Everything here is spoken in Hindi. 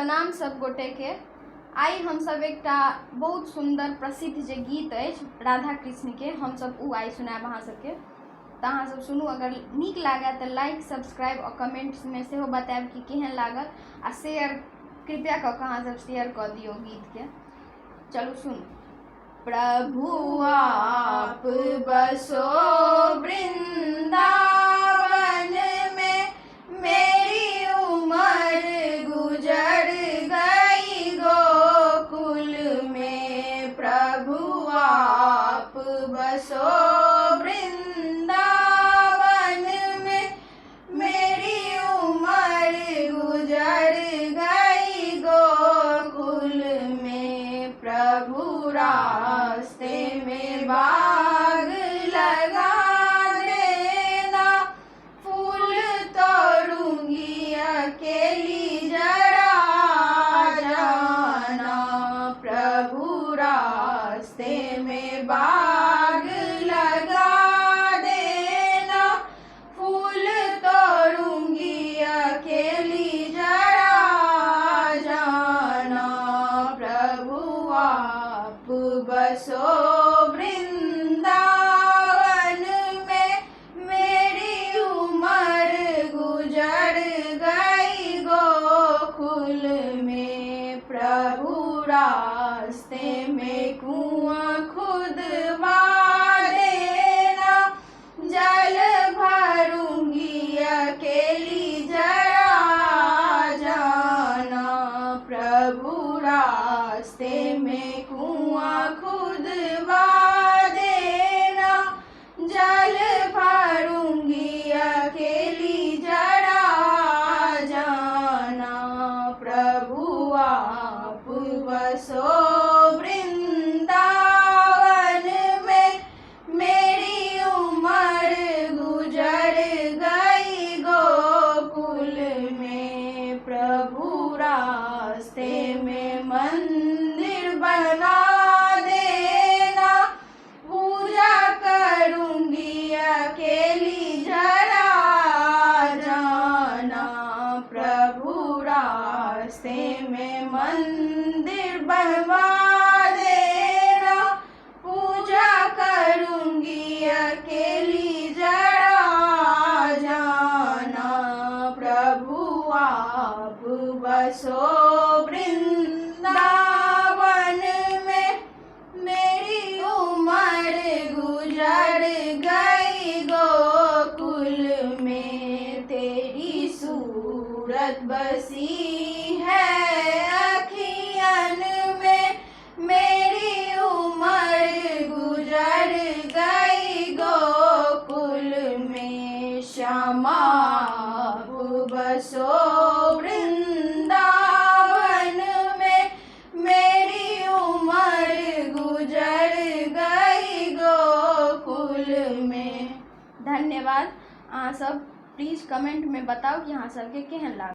प्रणाम सब गोटे के। आई हम सब एकटा बहुत सुंदर प्रसिद्ध जे गीत अछि राधा कृष्ण के हम सब उ आई सुनाब अहाँ सबके। तो अहाँ सब सुनू, अगर नीक लागे तो लाइक सब्सक्राइब और कमेंट्स में से बताएब कि केहन लागल, आ शेयर कृपया कऽ अहाँ सब शेयर कर दियो गीत के। चलू सुन। प्रभु आप बसो वृंदावन में, मेरी उम्र गुजर गई गोकुल में। प्रभु आप बसो वृंदावन में, मेरी उम्र गुजर गई गोकुल में। प्रभु रास्ते में बाग लगा देना, फूल तोड़ूंगी अकेली जरा जाना। प्रभु रास्ते में बाग लगा देना, फूल तोड़ूंगी अकेली जरा जाना। प्रभु आप बसो वृंदावन में, मेरी उम्र गुजर गई गोकुल में। प्रभु रास्ते में कुआं खुदवा देना, जल भरूंगी अकेली जरा जाना। प्रभु रास्ते में कुआं खुदवा देना, जल भरूंगी अकेली जरा जाना। प्रभु आप बसो वृंदावन में, मेरी उम्र गुजर गई गोकुल में। प्रभु रास्ते में मंदिर बना देना, पूजा करूंगी अकेली जरा जाना। प्रभु रास्ते में मंदिर बनवा देना, पूजा करूंगी अकेली जरा जाना। प्रभु आप बसो वृंदावन में, मेरी उम्र गुजर गई गोकुल में। तेरी सूरत बसी है अखियन में, मेरी उम्र गुजर गई गोकुल में। श्यामा आप बसो वृंदावन में, मेरी उम्र गुजर गई गोकुल में। धन्यवाद। अहाँ सब प्लीज कमेंट में बताओ कि अहाँ सबके केहन लागल।